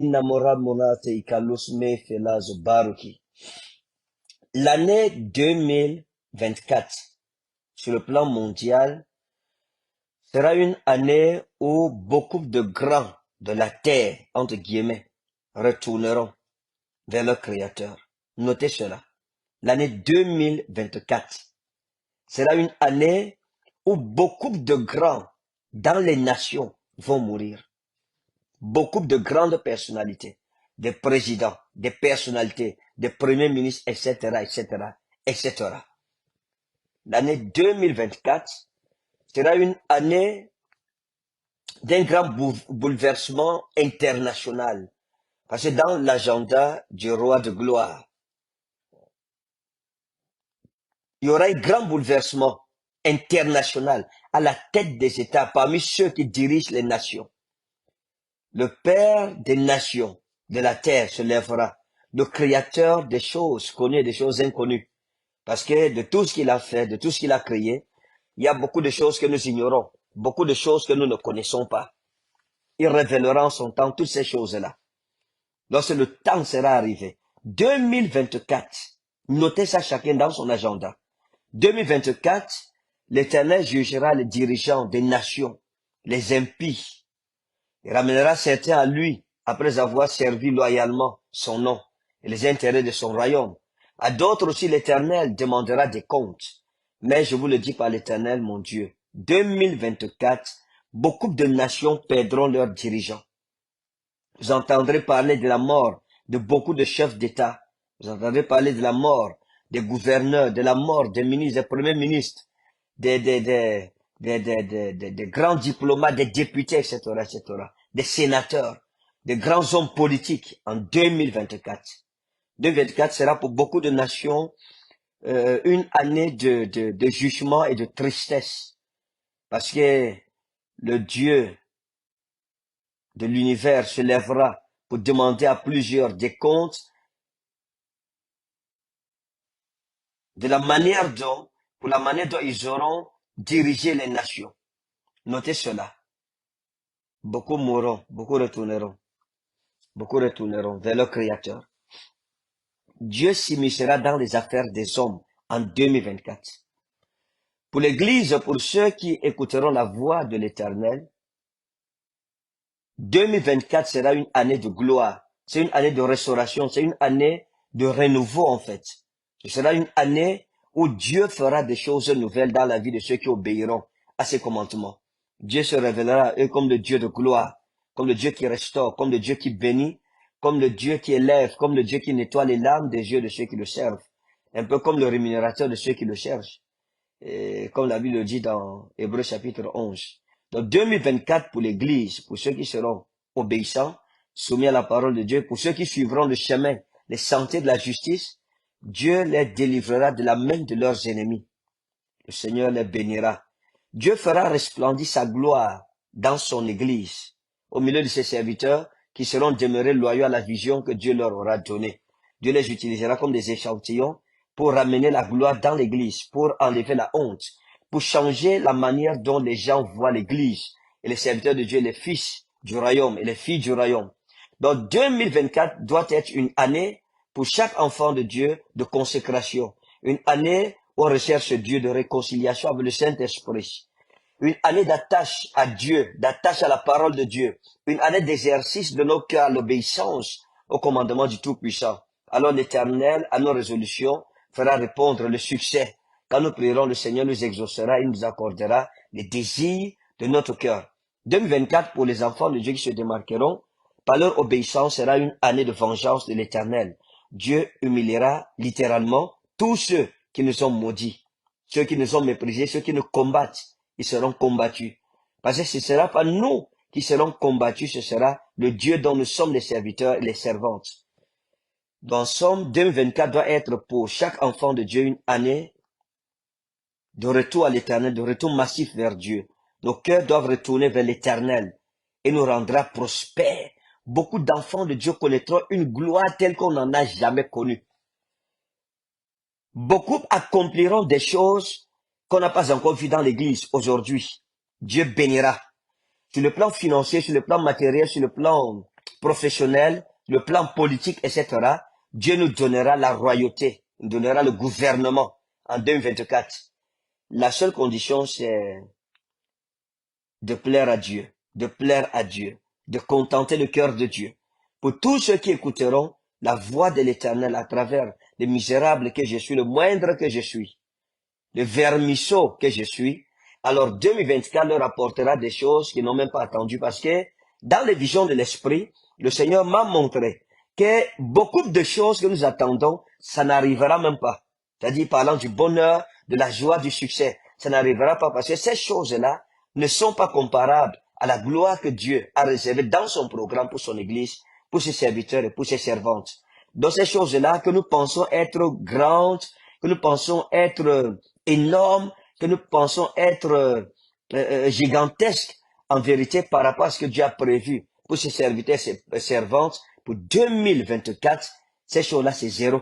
Namora Monate Ikalus Me Felaz Baruki. L'année 2024, sur le plan mondial, sera une année où beaucoup de grands de la terre, entre guillemets, retourneront vers leur Créateur. Notez cela. L'année 2024 sera une année où beaucoup de grands dans les nations vont mourir. Beaucoup de grandes personnalités, des présidents, des personnalités, des premiers ministres, etc., etc., etc. L'année 2024 sera une année d'un grand bouleversement international. Parce que dans l'agenda du roi de gloire, il y aura un grand bouleversement international à la tête des États, parmi ceux qui dirigent les nations. Le Père des nations de la terre se lèvera, le Créateur des choses connues et des choses inconnues. Parce que de tout ce qu'il a fait, de tout ce qu'il a créé, il y a beaucoup de choses que nous ignorons, beaucoup de choses que nous ne connaissons pas. Il révélera en son temps toutes ces choses-là. Lorsque le temps sera arrivé, 2024, notez ça chacun dans son agenda. 2024, l'Éternel jugera les dirigeants des nations, les impies. Il ramènera certains à lui après avoir servi loyalement son nom et les intérêts de son royaume. À d'autres aussi l'Éternel demandera des comptes. Mais je vous le dis par l'Éternel, mon Dieu, 2024, beaucoup de nations perdront leurs dirigeants. Vous entendrez parler de la mort de beaucoup de chefs d'État. Vous entendrez parler de la mort des gouverneurs, de la mort des ministres, des premiers ministres, des grands diplomates, des députés, etc., etc., des sénateurs, des grands hommes politiques en 2024. 2024 sera pour beaucoup de nations une année de jugement et de tristesse. Parce que le Dieu de l'univers se lèvera pour demander à plusieurs des comptes de la manière dont, pour la manière dont ils auront dirigé les nations. Notez cela. Beaucoup mourront, beaucoup retourneront vers leur Créateur. Dieu s'immiscera dans les affaires des hommes en 2024. Pour l'Église, pour ceux qui écouteront la voix de l'Éternel, 2024 sera une année de gloire. C'est une année de restauration. C'est une année de renouveau, en fait. Ce sera une année où Dieu fera des choses nouvelles dans la vie de ceux qui obéiront à ses commandements. Dieu se révélera à eux comme le Dieu de gloire, comme le Dieu qui restaure, comme le Dieu qui bénit, comme le Dieu qui élève, comme le Dieu qui nettoie les larmes des yeux de ceux qui le servent. Un peu comme le rémunérateur de ceux qui le cherchent. Et comme la Bible le dit dans Hébreux chapitre 11. Donc 2024 pour l'Église, pour ceux qui seront obéissants, soumis à la parole de Dieu, pour ceux qui suivront le chemin, les sentiers de la justice, Dieu les délivrera de la main de leurs ennemis. Le Seigneur les bénira. Dieu fera resplendir sa gloire dans son Église, au milieu de ses serviteurs qui seront demeurés loyaux à la vision que Dieu leur aura donnée. Dieu les utilisera comme des échantillons pour ramener la gloire dans l'Église, pour enlever la honte, pour changer la manière dont les gens voient l'Église et les serviteurs de Dieu, les fils du royaume et les filles du royaume. Donc 2024 doit être une année pour chaque enfant de Dieu de consécration, une année où on recherche Dieu, de réconciliation avec le Saint-Esprit, une année d'attache à Dieu, d'attache à la parole de Dieu, une année d'exercice de nos cœurs à l'obéissance au commandement du Tout-Puissant. Alors l'Éternel, à nos résolutions, fera répondre le succès. Quand nous prierons, le Seigneur nous exaucera, il nous accordera les désirs de notre cœur. 2024, pour les enfants de Dieu qui se démarqueront, par leur obéissance, sera une année de vengeance de l'Éternel. Dieu humiliera littéralement tous ceux qui nous ont maudits, ceux qui nous ont méprisés, ceux qui nous combattent, ils seront combattus. Parce que ce ne sera pas nous qui serons combattus, ce sera le Dieu dont nous sommes les serviteurs et les servantes. Dans Somme 2024 doit être pour chaque enfant de Dieu une année de retour à l'Éternel, de retour massif vers Dieu. Nos cœurs doivent retourner vers l'Éternel et nous rendra prospères. Beaucoup d'enfants de Dieu connaîtront une gloire telle qu'on n'en a jamais connue. Beaucoup accompliront des choses qu'on n'a pas encore vues dans l'Église aujourd'hui. Dieu bénira. Sur le plan financier, sur le plan matériel, sur le plan professionnel, le plan politique, etc., Dieu nous donnera la royauté, nous donnera le gouvernement en 2024. La seule condition, c'est de plaire à Dieu, de contenter le cœur de Dieu. Pour tous ceux qui écouteront la voix de l'Éternel à travers les misérables que je suis, le moindre que je suis, le vermisseau que je suis, alors 2024 leur apportera des choses qu'ils n'ont même pas attendues parce que dans les visions de l'esprit, le Seigneur m'a montré que beaucoup de choses que nous attendons, ça n'arrivera même pas. C'est-à-dire parlant du bonheur, de la joie, du succès, ça n'arrivera pas parce que ces choses-là ne sont pas comparables à la gloire que Dieu a réservée dans son programme pour son Église, pour ses serviteurs et pour ses servantes. Dans ces choses-là que nous pensons être grandes, que nous pensons être énormes, que nous pensons être gigantesques, en vérité, par rapport à ce que Dieu a prévu pour ses serviteurs et ses servantes, pour 2024, ces choses-là, c'est zéro.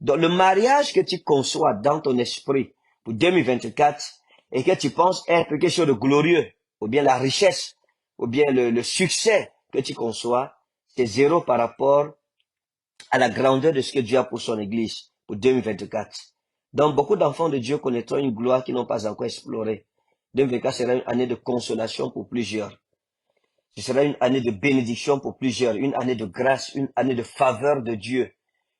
Donc, le mariage que tu conçois dans ton esprit pour 2024 et que tu penses être quelque chose de glorieux, ou bien la richesse, ou bien le succès que tu conçois, c'est zéro par rapport à la grandeur de ce que Dieu a pour son Église pour 2024. Donc, beaucoup d'enfants de Dieu connaîtront une gloire qu'ils n'ont pas encore explorée. 2024 sera une année de consolation pour plusieurs. Ce sera une année de bénédiction pour plusieurs, une année de grâce, une année de faveur de Dieu,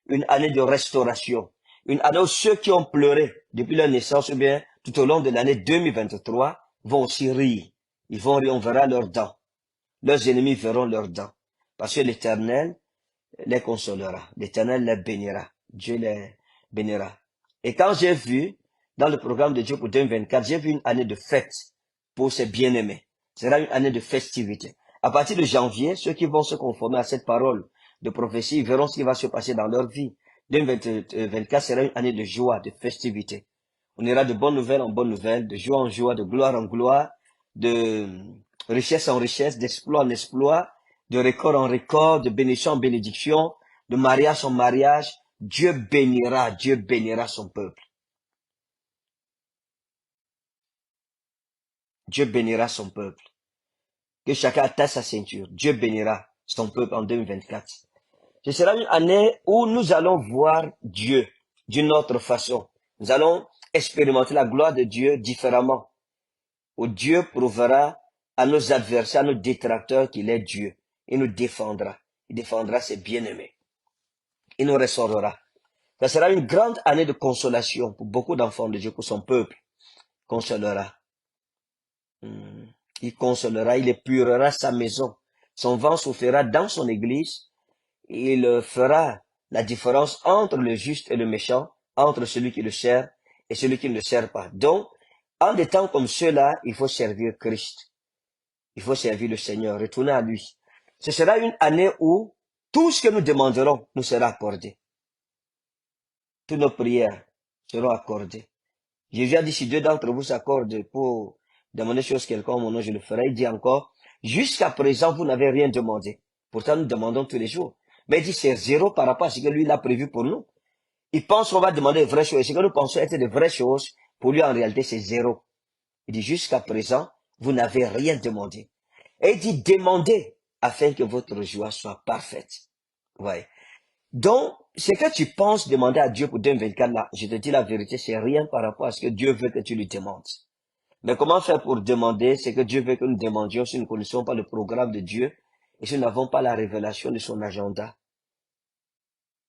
une année de restauration, une année où ceux qui ont pleuré depuis leur naissance ou bien tout au long de l'année 2023 vont aussi rire. Ils vont rire, on verra leurs dents. Leurs ennemis verront leurs dents. Parce que l'Éternel les consolera. L'Éternel les bénira. Dieu les bénira. Et quand j'ai vu, dans le programme de Dieu pour 2024, j'ai vu une année de fête pour ses bien-aimés. Ce sera une année de festivité. À partir de janvier, ceux qui vont se conformer à cette parole de prophétie verront ce qui va se passer dans leur vie. 2024 sera une année de joie, de festivité. On ira de bonnes nouvelles en bonnes nouvelles, de joie en joie, de gloire en gloire, de richesse en richesse, d'exploit en exploit, de record en record, de bénédiction en bénédiction, de mariage en mariage. Dieu bénira son peuple. Dieu bénira son peuple. Que chacun attache sa ceinture. Dieu bénira son peuple en 2024. Ce sera une année où nous allons voir Dieu d'une autre façon. Nous allons expérimenter la gloire de Dieu différemment. Où Dieu prouvera à nos adversaires, à nos détracteurs qu'il est Dieu. Il nous défendra. Il défendra ses bien-aimés. Il nous restaurera. Ça sera une grande année de consolation pour beaucoup d'enfants de Dieu, pour son peuple. Consolera. Il consolera, il épurera sa maison. Son vent soufflera dans son église. Il fera la différence entre le juste et le méchant, entre celui qui le sert et celui qui ne le sert pas. Donc, en des temps comme ceux-là, il faut servir Christ. Il faut servir le Seigneur, retourner à lui. Ce sera une année où tout ce que nous demanderons nous sera accordé. Toutes nos prières seront accordées. Jésus a dit, si deux d'entre vous s'accordent pour demander chose quelconque, mon nom, je le ferai. Il dit encore, jusqu'à présent, vous n'avez rien demandé. Pourtant, nous demandons tous les jours. Mais il dit, c'est zéro par rapport à ce que lui, il a prévu pour nous. Il pense qu'on va demander de vraies choses. Et ce que nous pensons être de vraies choses, pour lui, en réalité, c'est zéro. Il dit, jusqu'à présent, vous n'avez rien demandé. Et il dit, demandez afin que votre joie soit parfaite. Ouais. Donc, ce que tu penses demander à Dieu pour 2024, là, je te dis la vérité, c'est rien par rapport à ce que Dieu veut que tu lui demandes. Mais comment faire pour demander ce que Dieu veut que nous demandions si nous ne connaissons pas le programme de Dieu et si nous n'avons pas la révélation de son agenda?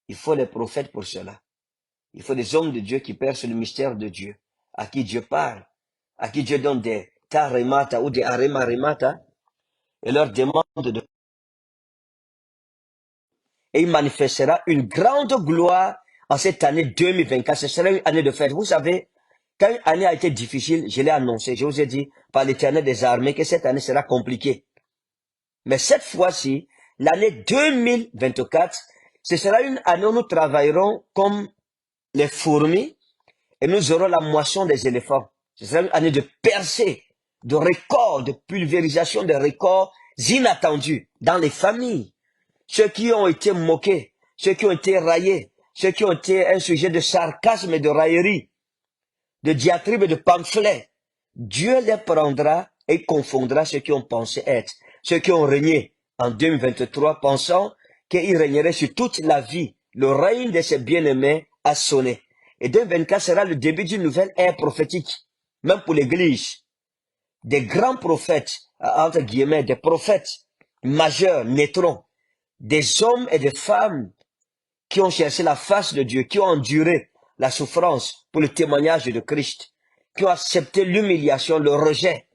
Il faut les prophètes pour cela. Il faut des hommes de Dieu qui percent le mystère de Dieu, à qui Dieu parle, à qui Dieu donne des taremata ou des arema-remata et leur demande de... Et il manifestera une grande gloire en cette année 2024. Ce sera une année de fête. Vous savez, quand une année a été difficile, je l'ai annoncé, je vous ai dit par l'Éternel des armées que cette année sera compliquée. Mais cette fois-ci, l'année 2024, ce sera une année où nous travaillerons comme les fourmis et nous aurons la moisson des éléphants. Ce sera une année de percée, de records, de pulvérisation de records inattendus dans les familles. Ceux qui ont été moqués, ceux qui ont été raillés, ceux qui ont été un sujet de sarcasme et de raillerie, de diatribe et de pamphlets, Dieu les prendra et confondra ceux qui ont pensé être, ceux qui ont régné en 2023, pensant qu'il régnerait sur toute la vie. Le règne de ses bien-aimés a sonné. Et 2024 sera le début d'une nouvelle ère prophétique, même pour l'Église. Des grands prophètes, entre guillemets, des prophètes majeurs naîtront. Des hommes et des femmes qui ont cherché la face de Dieu, qui ont enduré la souffrance pour le témoignage de Christ, qui ont accepté l'humiliation, le rejet.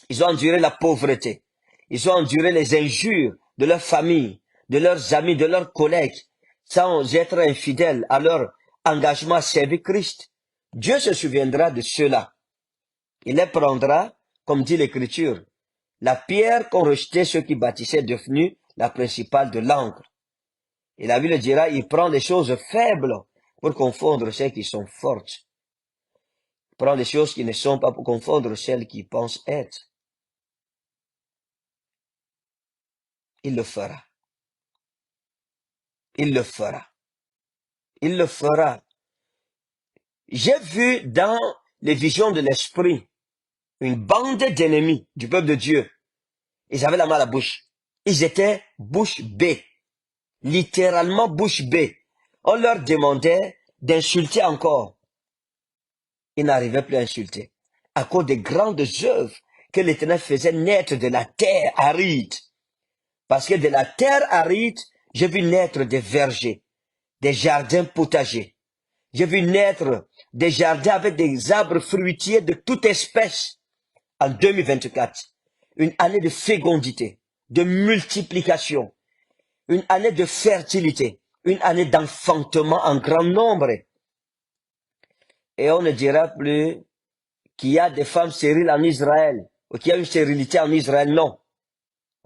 Ils ont enduré la pauvreté. Ils ont enduré les injures de leur famille, de leurs amis, de leurs collègues, sans être infidèles à leur engagement à servir Christ. Dieu se souviendra de cela. Il les prendra, comme dit l'Écriture. La pierre qu'ont rejetée ceux qui bâtissaient est devenue la principale de l'encre. Et la Bible dira, il prend des choses faibles pour confondre celles qui sont fortes. Il prend des choses qui ne sont pas pour confondre celles qui pensent être. Il le fera. Il le fera. Il le fera. J'ai vu dans les visions de l'esprit une bande d'ennemis du peuple de Dieu. Ils avaient la main à la bouche. Ils étaient bouche bée. Littéralement bouche bée. On leur demandait d'insulter encore. Ils n'arrivaient plus à insulter. À cause des grandes œuvres que l'Éternel faisait naître de la terre aride. Parce que de la terre aride, j'ai vu naître des vergers, des jardins potagers. J'ai vu naître des jardins avec des arbres fruitiers de toute espèce en 2024. Une année de fécondité, de multiplication, une année de fertilité, une année d'enfantement en grand nombre. Et on ne dira plus qu'il y a des femmes stériles en Israël, ou qu'il y a une stérilité en Israël. Non.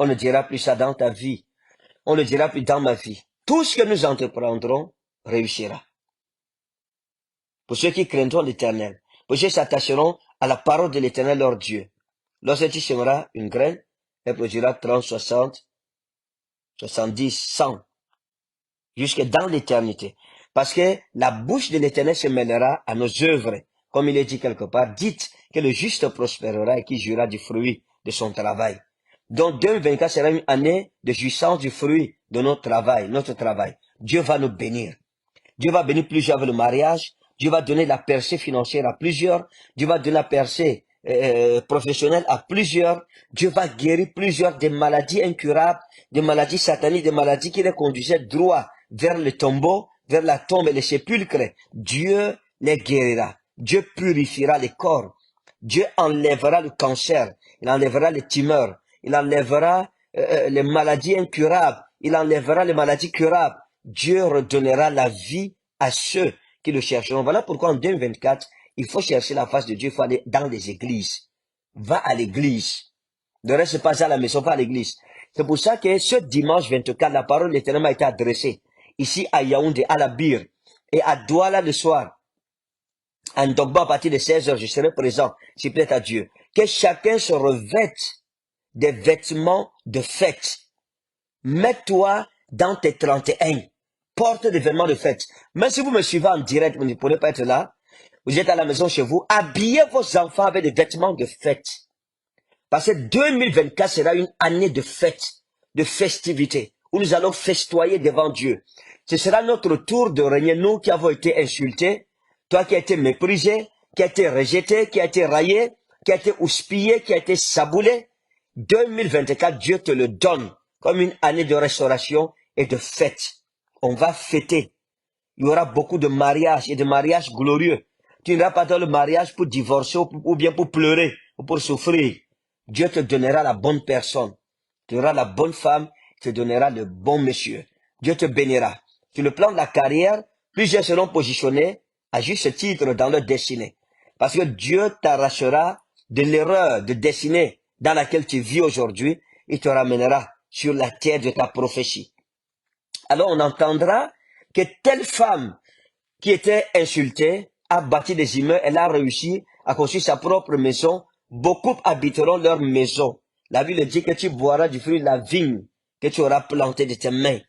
On ne dira plus ça dans ta vie. On ne dira plus dans ma vie. Tout ce que nous entreprendrons réussira. Pour ceux qui craindront l'Éternel, pour ceux qui s'attacheront à la parole de l'Éternel leur Dieu. Lorsque tu sèmeras une graine, elle produira 30, 60, 70, 100, jusque dans l'éternité. Parce que la bouche de l'Éternel se mêlera à nos œuvres. Comme il est dit quelque part, dites que le juste prospérera et qu'il jouira du fruit de son travail. Donc 2024 sera une année de jouissance du fruit de notre travail. Dieu va nous bénir. Dieu va bénir plusieurs avec le mariage. Dieu va donner la percée financière à plusieurs. Dieu va donner la percée professionnelle à plusieurs. Dieu va guérir plusieurs des maladies incurables, des maladies sataniques, des maladies qui les conduisaient droit vers le tombeau, vers la tombe et le sépulcre. Dieu les guérira. Dieu purifiera les corps. Dieu enlèvera le cancer. Il enlèvera les tumeurs. Il enlèvera les maladies incurables. Il enlèvera les maladies curables. Dieu redonnera la vie à ceux qui le chercheront. Voilà pourquoi en 2024, il faut chercher la face de Dieu. Il faut aller dans les églises. Va à l'église. Ne reste pas à la maison, va à l'église. C'est pour ça que ce dimanche 24, la parole de l'Éternel m'a été adressée. Ici à Yaoundé, à la Bire, et à Douala le soir. À Ndogba à partir de 16h, je serai présent, s'il plaît à Dieu. Que chacun se revête des vêtements de fête. Mets-toi dans tes 31. Porte des vêtements de fête. Même si vous me suivez en direct, vous ne pourrez pas être là. Vous êtes à la maison chez vous. Habillez vos enfants avec des vêtements de fête. Parce que 2024 sera une année de fête, de festivité, où nous allons festoyer devant Dieu. Ce sera notre tour de régner, nous qui avons été insultés, toi qui as été méprisé, qui as été rejeté, qui as été raillé, qui as été houspillé, qui as été saboulé. 2024, Dieu te le donne comme une année de restauration et de fête. On va fêter. Il y aura beaucoup de mariages et de mariages glorieux. Tu n'iras pas dans le mariage pour divorcer ou bien pour pleurer ou pour souffrir. Dieu te donnera la bonne personne. Tu auras la bonne femme, te donnera le bon monsieur. Dieu te bénira. Sur le plan de la carrière, plusieurs seront positionnés à juste titre dans leur destinée. Parce que Dieu t'arrachera de l'erreur de destinée dans laquelle tu vis aujourd'hui. Il te ramènera sur la terre de ta prophétie. Alors on entendra que telle femme qui était insultée a bâti des immeubles, elle a réussi à construire sa propre maison. Beaucoup habiteront leur maison. La Bible dit que tu boiras du fruit de la vigne que tu auras planté de tes mains.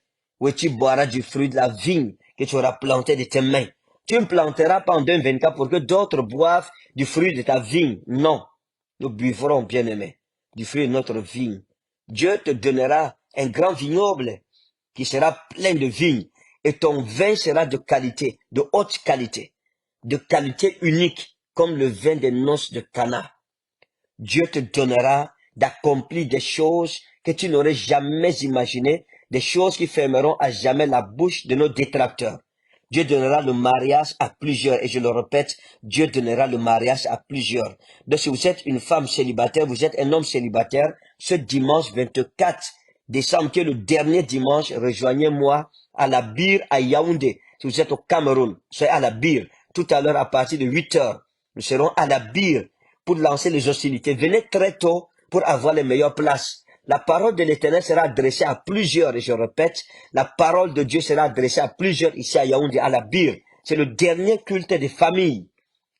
Oui, tu boiras du fruit de la vigne que tu auras planté de tes mains. Tu ne planteras pas en 2024 pour que d'autres boivent du fruit de ta vigne. Non. Nous buvrons, bien-aimés, du fruit de notre vigne. Dieu te donnera un grand vignoble qui sera plein de vignes. Et ton vin sera de qualité, de haute qualité, de qualité unique, comme le vin des noces de Cana. Dieu te donnera d'accomplir des choses que tu n'aurais jamais imaginées, des choses qui fermeront à jamais la bouche de nos détracteurs. Dieu donnera le mariage à plusieurs, et je le répète, Dieu donnera le mariage à plusieurs. Donc si vous êtes une femme célibataire, vous êtes un homme célibataire, ce dimanche 24 décembre, qui est le dernier dimanche, rejoignez-moi à la Bire à Yaoundé. Si vous êtes au Cameroun, soyez à la Bire. Tout à l'heure, à partir de 8 heures, nous serons à la Bire pour lancer les hostilités. Venez très tôt pour avoir les meilleures places. La parole de l'Éternel sera adressée à plusieurs, et je répète, la parole de Dieu sera adressée à plusieurs ici à Yaoundé, à la Bire. C'est le dernier culte des familles.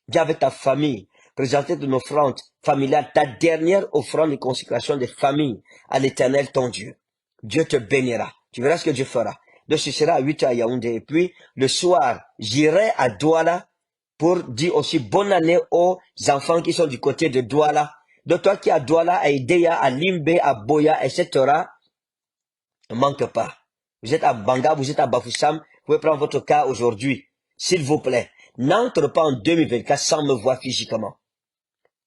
Viens avec ta famille, présenter une offrande familiale, ta dernière offrande de consécration des familles à l'Éternel ton Dieu. Dieu te bénira. Tu verras ce que Dieu fera. Donc ce sera à 8 heures à Yaoundé. Et puis le soir, j'irai à Douala pour dire aussi bonne année aux enfants qui sont du côté de Douala. Donc toi qui es à Douala, à Ideya, à Limbe, à Boya, etc., ne manque pas. Vous êtes à Banga, vous êtes à Bafoussam, vous pouvez prendre votre cas aujourd'hui. S'il vous plaît, n'entre pas en 2024 sans me voir physiquement.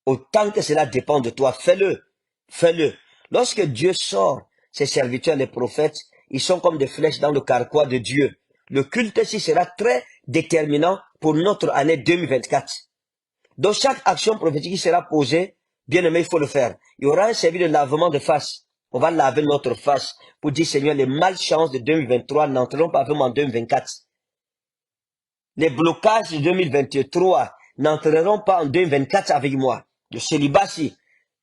Autant que cela dépend de toi, fais-le. Fais-le. Lorsque Dieu sort ses serviteurs, les prophètes, ils sont comme des flèches dans le carquois de Dieu. Le culte ici sera très déterminant pour notre année 2024. Donc chaque action prophétique qui sera posée, bien aimé, il faut le faire. Il y aura un service de lavement de face. On va laver notre face pour dire, Seigneur, les malchances de 2023 n'entreront pas vraiment en 2024. Les blocages de 2023 n'entreront pas en 2024 avec moi. Le célibat, si.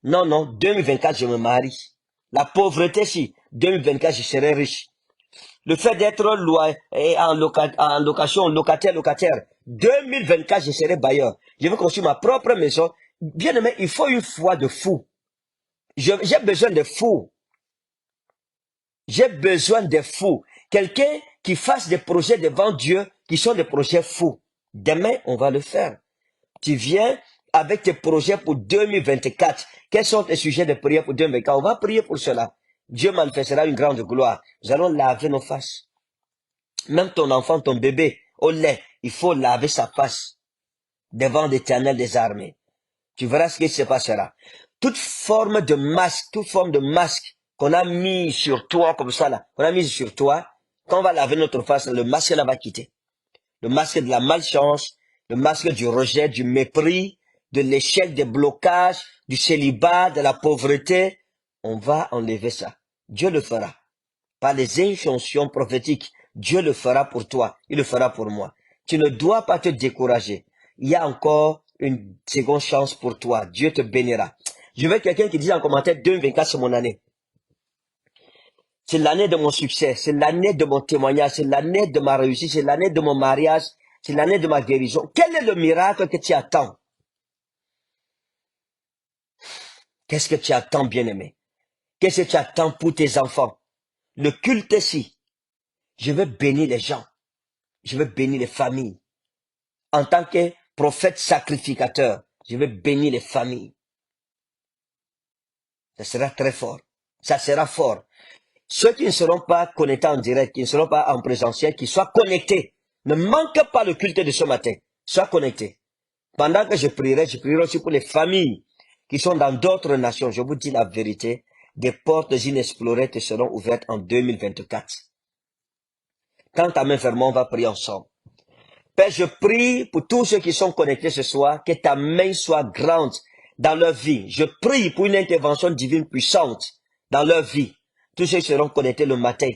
Non, non, 2024, je me marie. La pauvreté, si. 2024, je serai riche. Le fait d'être en location, locataire. 2024, je serai bailleur. Je veux construire ma propre maison. Bien aimé, il faut une foi de fou. J'ai besoin de fous. J'ai besoin de fous. Quelqu'un qui fasse des projets devant Dieu qui sont des projets fous. Demain, on va le faire. Tu viens avec tes projets pour 2024. Quels sont tes sujets de prière pour 2024? On va prier pour cela. Dieu manifestera une grande gloire. Nous allons laver nos faces. Même ton enfant, ton bébé, au lait, il faut laver sa face devant l'Éternel des armées. Tu verras ce qui se passera. Toute forme de masque qu'on a mis sur toi comme ça là, qu'on a mis sur toi, quand on va laver notre face, le masque là va quitter. Le masque de la malchance, le masque du rejet, du mépris, de l'échec, des blocages, du célibat, de la pauvreté, on va enlever ça. Dieu le fera. Par les injonctions prophétiques, Dieu le fera pour toi, il le fera pour moi. Tu ne dois pas te décourager. Il y a encore une seconde chance pour toi. Dieu te bénira. Je veux quelqu'un qui dise en commentaire, 2024 c'est mon année. C'est l'année de mon succès, c'est l'année de mon témoignage, c'est l'année de ma réussite, c'est l'année de mon mariage, c'est l'année de ma guérison. Quel est le miracle que tu attends? Qu'est-ce que tu attends, bien-aimé? Qu'est-ce que tu attends pour tes enfants? Le culte ici, je veux bénir les gens. Je veux bénir les familles. En tant que prophète sacrificateur, je veux bénir les familles. Ça sera très fort. Ça sera fort. Ceux qui ne seront pas connectés en direct, qui ne seront pas en présentiel, qui soient connectés. Ne manque pas le culte de ce matin. Sois connectés. Pendant que je prierai aussi pour les familles qui sont dans d'autres nations. Je vous dis la vérité. Des portes inexplorées te seront ouvertes en 2024. Quand ta main fermée, on va prier ensemble. Père, je prie pour tous ceux qui sont connectés ce soir, que ta main soit grande dans leur vie. Je prie pour une intervention divine puissante dans leur vie. Tous ceux qui seront connectés le matin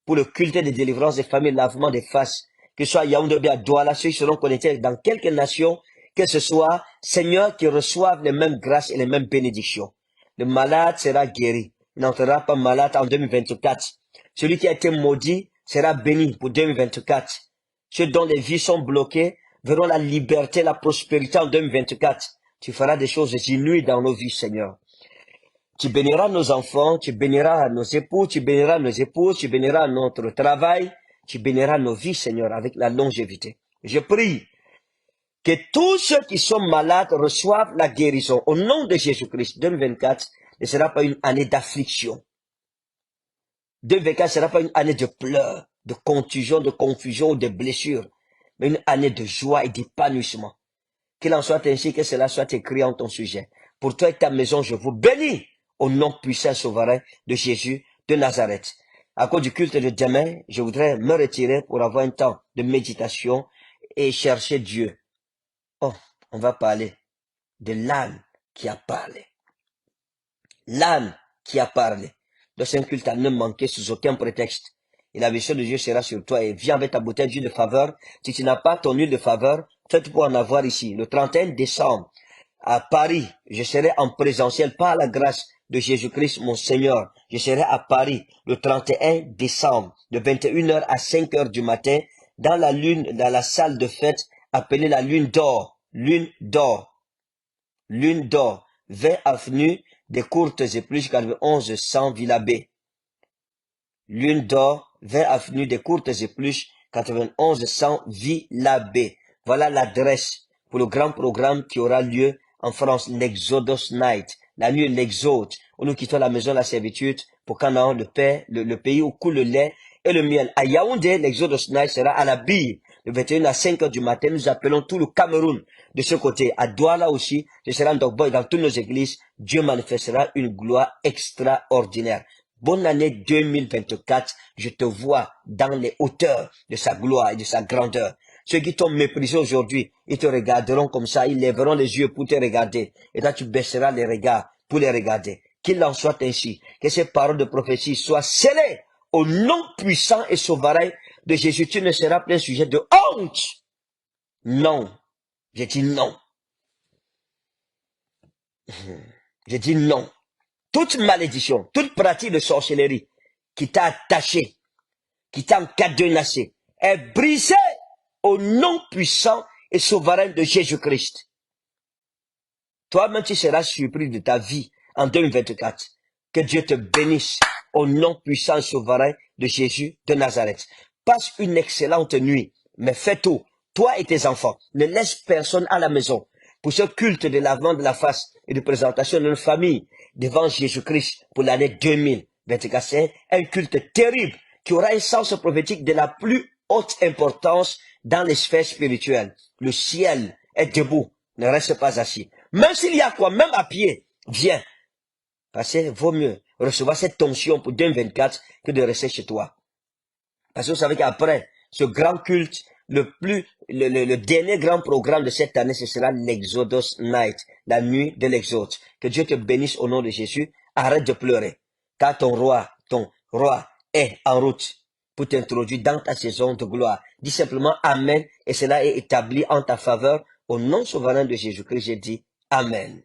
pour le culte de délivrance des familles, lavement des faces, que ce soit Yaoundé ou à Douala, ceux qui seront connectés dans quelques nations, que ce soit, Seigneur, qui reçoivent les mêmes grâces et les mêmes bénédictions. Le malade sera guéri. Il n'entrera pas malade en 2024. Celui qui a été maudit sera béni pour 2024. Ceux dont les vies sont bloquées verront la liberté, la prospérité en 2024. Tu feras des choses inouïes dans nos vies, Seigneur. Tu béniras nos enfants, tu béniras nos époux, tu béniras nos épouses, tu béniras notre travail, tu béniras nos vies, Seigneur, avec la longévité. Je prie que tous ceux qui sont malades reçoivent la guérison. Au nom de Jésus-Christ, 2024 ne sera pas une année d'affliction. 2024 ne sera pas une année de pleurs, de contusions, de confusion ou de blessures, mais une année de joie et d'épanouissement. Qu'il en soit ainsi, que cela soit écrit en ton sujet. Pour toi et ta maison, je vous bénis au nom puissant et souverain de Jésus de Nazareth. À cause du culte de demain, je voudrais me retirer pour avoir un temps de méditation et chercher Dieu. Oh, on va parler de l'âne qui a parlé. L'âne qui a parlé. Donc c'est un culte à ne manquer sous aucun prétexte. Et la vision de Dieu sera sur toi. Et viens avec ta bouteille d'huile de faveur. Si tu n'as pas ton huile de faveur, fais-tu pour en avoir ici. Le 31 décembre, à Paris, je serai en présentiel par la grâce de Jésus-Christ, mon Seigneur. Je serai à Paris le 31 décembre, de 21h à 5h du matin, dans la salle de fête appelée la Lune d'Or. Lune d'Or. Lune d'Or. 20 avenue des Courtes Épluches 91 100 Villa B. Lune d'Or, 20 avenue des Courtes Épluches 91 100 Villa B. Voilà l'adresse pour le grand programme qui aura lieu en France, l'Exodus Night, la nuit de l'Exode, où nous quittons la maison de la servitude pour Canaan, le pays où coule le lait et le miel. À Yaoundé, l'Exodus Night sera à la bille, le 21 à 5 heures du matin. Nous appelons tout le Cameroun de ce côté. À Douala aussi, je serai en Dogboy, dans toutes nos églises. Dieu manifestera une gloire extraordinaire. Bonne année 2024. Je te vois dans les hauteurs de sa gloire et de sa grandeur. Ceux qui t'ont méprisé aujourd'hui, ils te regarderont comme ça, ils lèveront les yeux pour te regarder. Et là, tu baisseras les regards pour les regarder. Qu'il en soit ainsi. Que ces paroles de prophétie soient scellées au nom puissant et souverain de Jésus. Tu ne seras plus un sujet de honte. Non. J'ai dit non. J'ai dit non. Toute malédiction, toute pratique de sorcellerie qui t'a attaché, qui t'a encadenassé, est brisée au nom puissant et souverain de Jésus-Christ. Toi-même, tu seras surpris de ta vie en 2024. Que Dieu te bénisse au nom puissant et souverain de Jésus de Nazareth. Passe une excellente nuit, mais fais tout, toi et tes enfants. Ne laisse personne à la maison pour ce culte de lavement de la face et de présentation de notre famille devant Jésus-Christ pour l'année 2024. C'est un culte terrible qui aura un sens prophétique de la plus haute importance dans les sphères spirituelles. Le ciel est debout, ne reste pas assis. Même s'il y a quoi, même à pied, viens. Parce qu'il vaut mieux recevoir cette tension pour 2024 que de rester chez toi. Parce que vous savez qu'après ce grand culte, le dernier grand programme de cette année, ce sera l'Exodus Night, la nuit de l'Exode. Que Dieu te bénisse au nom de Jésus. Arrête de pleurer. Car ton roi est en route pour t'introduire dans ta saison de gloire. Dis simplement Amen et cela est établi en ta faveur. Au nom souverain de Jésus-Christ, j'ai dit Amen.